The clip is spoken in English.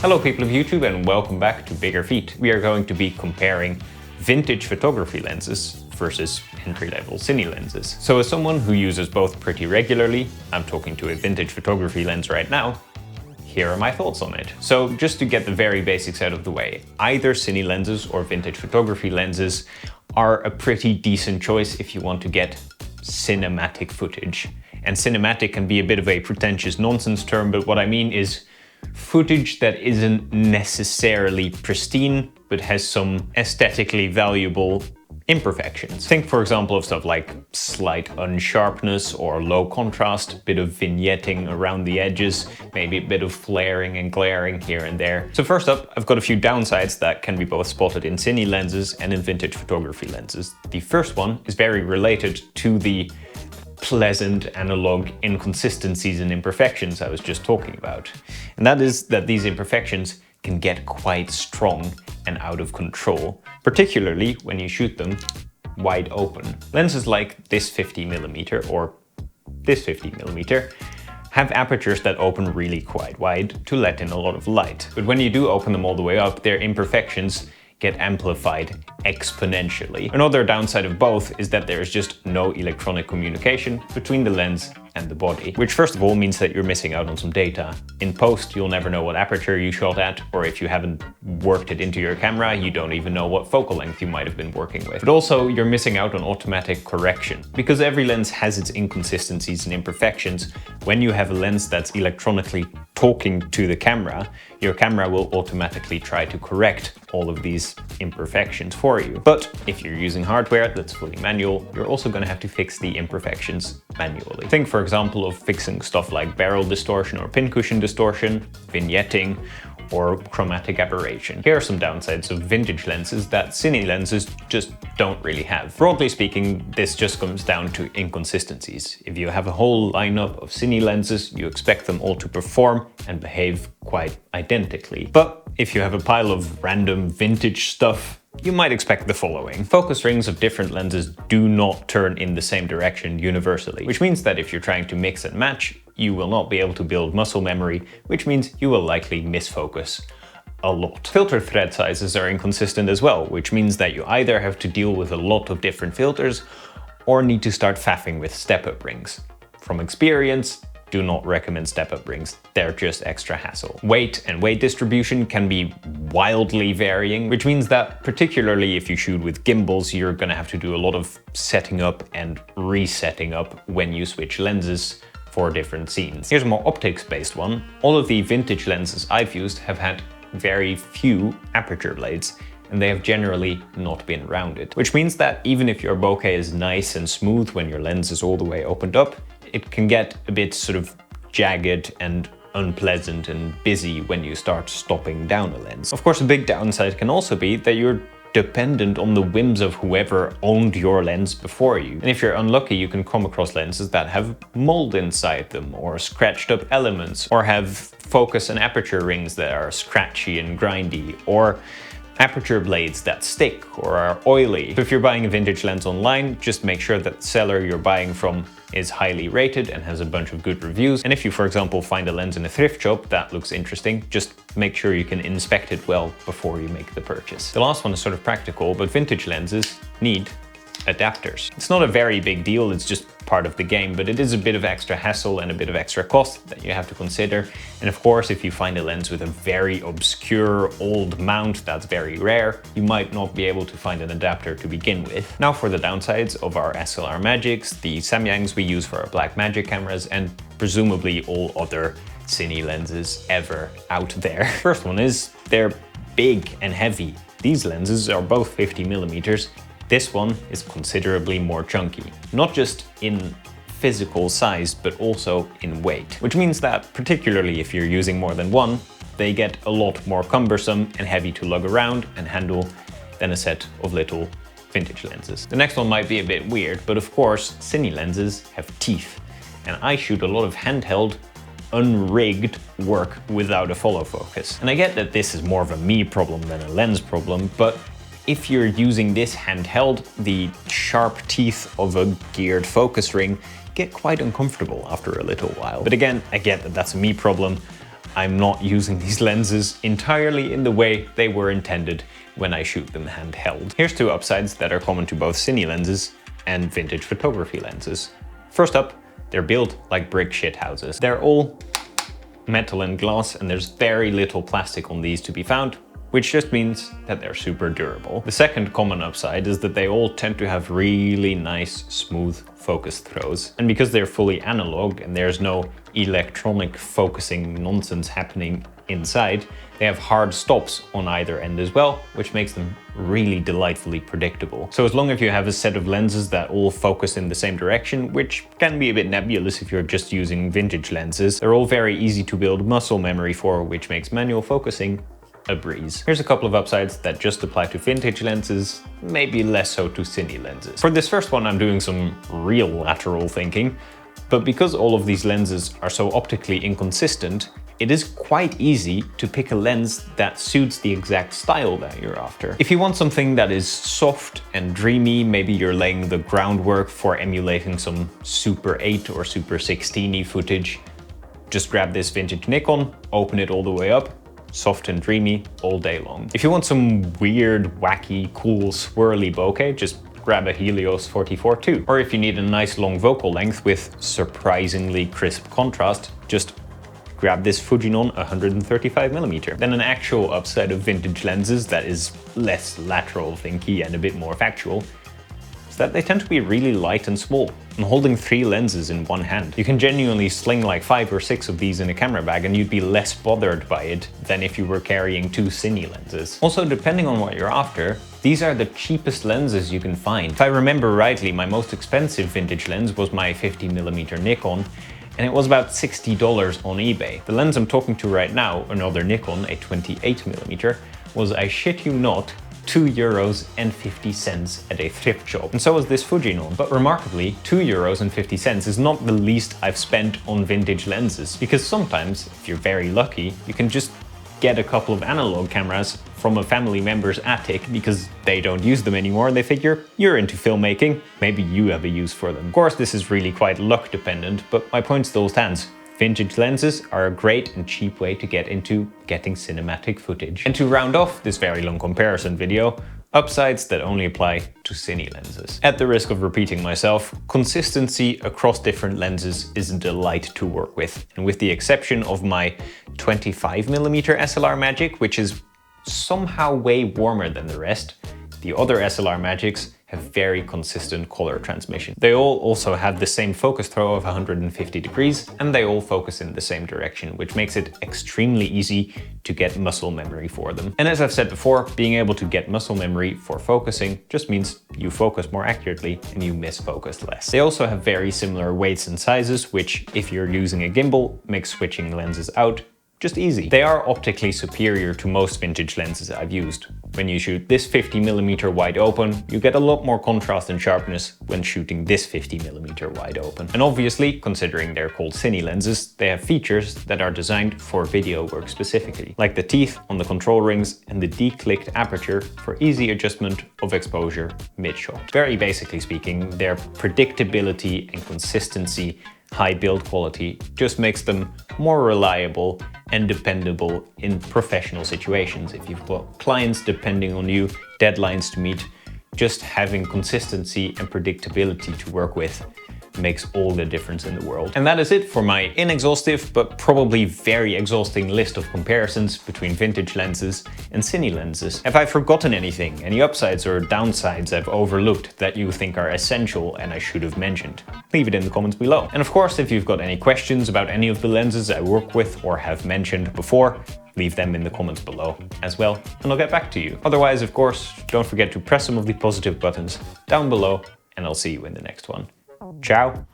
Hello people of YouTube and welcome back to Bigger Feet. We are going to be comparing vintage photography lenses versus entry-level Cine lenses. So as someone who uses both pretty regularly, I'm talking to a vintage photography lens right now, here are my thoughts on it. So just to get the very basics out of the way, either Cine lenses or vintage photography lenses are a pretty decent choice if you want to get cinematic footage. And cinematic can be a bit of a pretentious nonsense term, but what I mean is footage that isn't necessarily pristine, but has some aesthetically valuable imperfections. Think, for example, of stuff like slight unsharpness or low contrast, bit of vignetting around the edges, maybe a bit of flaring and glaring here and there. So first up, I've got a few downsides that can be both spotted in Cine lenses and in vintage photography lenses. The first one is very related to the pleasant analog inconsistencies and imperfections I was just talking about. And that is that these imperfections can get quite strong and out of control, particularly when you shoot them wide open. Lenses like this 50mm or this 50mm have apertures that open really quite wide to let in a lot of light. But when you do open them all the way up, their imperfections get amplified exponentially. Another downside of both is that there is just no electronic communication between the lens and the body, which first of all means that you're missing out on some data. In post, you'll never know what aperture you shot at, or if you haven't worked it into your camera, you don't even know what focal length you might have been working with. But also, you're missing out on automatic correction. Because every lens has its inconsistencies and imperfections, when you have a lens that's electronically talking to the camera, your camera will automatically try to correct all of these imperfections for you. But if you're using hardware that's fully manual, you're also going to have to fix the imperfections manually. Think, for example, of fixing stuff like barrel distortion or pincushion distortion, vignetting, or chromatic aberration. Here are some downsides of vintage lenses that Cine lenses just don't really have. Broadly speaking, this just comes down to inconsistencies. If you have a whole lineup of Cine lenses, you expect them all to perform and behave quite identically. But if you have a pile of random vintage stuff, you might expect the following. Focus rings of different lenses do not turn in the same direction universally, which means that if you're trying to mix and match, you will not be able to build muscle memory, which means you will likely misfocus a lot. Filter thread sizes are inconsistent as well, which means that you either have to deal with a lot of different filters or need to start faffing with step-up rings. From experience, do not recommend step-up rings. They're just extra hassle. Weight and weight distribution can be wildly varying, which means that particularly if you shoot with gimbals, you're gonna have to do a lot of setting up and resetting up when you switch lenses for different scenes. Here's a more optics-based one. All of the vintage lenses I've used have had very few aperture blades, and they have generally not been rounded. Which means that even if your bokeh is nice and smooth when your lens is all the way opened up, it can get a bit sort of jagged and unpleasant and busy when you start stopping down a lens. Of course, a big downside can also be that you're dependent on the whims of whoever owned your lens before you. And if you're unlucky, you can come across lenses that have mold inside them, or scratched up elements, or have focus and aperture rings that are scratchy and grindy, or aperture blades that stick or are oily. So if you're buying a vintage lens online, just make sure that the seller you're buying from is highly rated and has a bunch of good reviews. And if you, for example, find a lens in a thrift shop that looks interesting, just make sure you can inspect it well before you make the purchase. The last one is sort of practical, but vintage lenses need adapters. It's not a very big deal, it's just part of the game, but it is a bit of extra hassle and a bit of extra cost that you have to consider. And of course, if you find a lens with a very obscure old mount that's very rare, you might not be able to find an adapter to begin with. Now for the downsides of our SLR Magics, the Samyangs we use for our Blackmagic cameras, and presumably all other Cine lenses ever out there. First one is they're big and heavy. These lenses are both 50mm. This one is considerably more chunky, not just in physical size, but also in weight, which means that particularly if you're using more than one, they get a lot more cumbersome and heavy to lug around and handle than a set of little vintage lenses. The next one might be a bit weird, but of course, Cine lenses have teeth, and I shoot a lot of handheld, unrigged work without a follow focus. And I get that this is more of a me problem than a lens problem, but if you're using this handheld, the sharp teeth of a geared focus ring get quite uncomfortable after a little while. But again, I get that that's a me problem. I'm not using these lenses entirely in the way they were intended when I shoot them handheld. Here's two upsides that are common to both Cine lenses and vintage photography lenses. First up, they're built like brick shit houses. They're all metal and glass, and there's very little plastic on these to be found, which just means that they're super durable. The second common upside is that they all tend to have really nice, smooth focus throws. And because they're fully analog and there's no electronic focusing nonsense happening inside, they have hard stops on either end as well, which makes them really delightfully predictable. So as long as you have a set of lenses that all focus in the same direction, which can be a bit nebulous if you're just using vintage lenses, they're all very easy to build muscle memory for, which makes manual focusing a breeze. Here's a couple of upsides that just apply to vintage lenses, maybe less so to Cine lenses. For this first one, I'm doing some real lateral thinking, but because all of these lenses are so optically inconsistent, it is quite easy to pick a lens that suits the exact style that you're after. If you want something that is soft and dreamy, maybe you're laying the groundwork for emulating some Super 8 or Super 16 footage, just grab this vintage Nikon, open it all the way up, soft and dreamy all day long. If you want some weird, wacky, cool, swirly bokeh, just grab a Helios 44-2. Or if you need a nice long focal length with surprisingly crisp contrast, just grab this Fujinon 135mm. Then an actual upside of vintage lenses that is less lateral thinky and a bit more factual is that they tend to be really light and small. And holding 3 lenses in one hand, you can genuinely sling like 5 or 6 of these in a camera bag and you'd be less bothered by it than if you were carrying 2 Cine lenses. Also, depending on what you're after, these are the cheapest lenses you can find. If I remember rightly, my most expensive vintage lens was my 50mm Nikon, and it was about $60 on eBay. The lens I'm talking to right now, another Nikon, a 28mm, was, I shit you not, €2.50 at a thrift shop. And so was this Fujinon. But remarkably, €2.50 is not the least I've spent on vintage lenses, because sometimes, if you're very lucky, you can just get a couple of analog cameras from a family member's attic because they don't use them anymore and they figure you're into filmmaking, maybe you have a use for them. Of course, this is really quite luck dependent, but my point still stands. Vintage lenses are a great and cheap way to get into getting cinematic footage. And to round off this very long comparison video, upsides that only apply to Cine lenses. At the risk of repeating myself, consistency across different lenses is a delight to work with. And with the exception of my 25mm SLR Magic, which is somehow way warmer than the rest, the other SLR Magics have very consistent color transmission. They all also have the same focus throw of 150 degrees, and they all focus in the same direction, which makes it extremely easy to get muscle memory for them. And as I've said before, being able to get muscle memory for focusing just means you focus more accurately and you misfocus less. They also have very similar weights and sizes, which, if you're using a gimbal, makes switching lenses out just easy. They are optically superior to most vintage lenses I've used. When you shoot this 50mm wide open, you get a lot more contrast and sharpness when shooting this 50mm wide open. And obviously, considering they're called Cine lenses, they have features that are designed for video work specifically, like the teeth on the control rings and the declicked aperture for easy adjustment of exposure mid-shot. Very basically speaking, their predictability and consistency, high build quality, just makes them more reliable and dependable in professional situations. If you've got clients depending on you, deadlines to meet, just having consistency and predictability to work with makes all the difference in the world. And that is it for my inexhaustive but probably very exhausting list of comparisons between vintage lenses and Cine lenses. Have I forgotten anything? Any upsides or downsides I've overlooked that you think are essential and I should have mentioned? Leave it in the comments below. And of course, if you've got any questions about any of the lenses I work with or have mentioned before, leave them in the comments below as well, and I'll get back to you. Otherwise, of course, don't forget to press some of the positive buttons down below, and I'll see you in the next one. Ciao!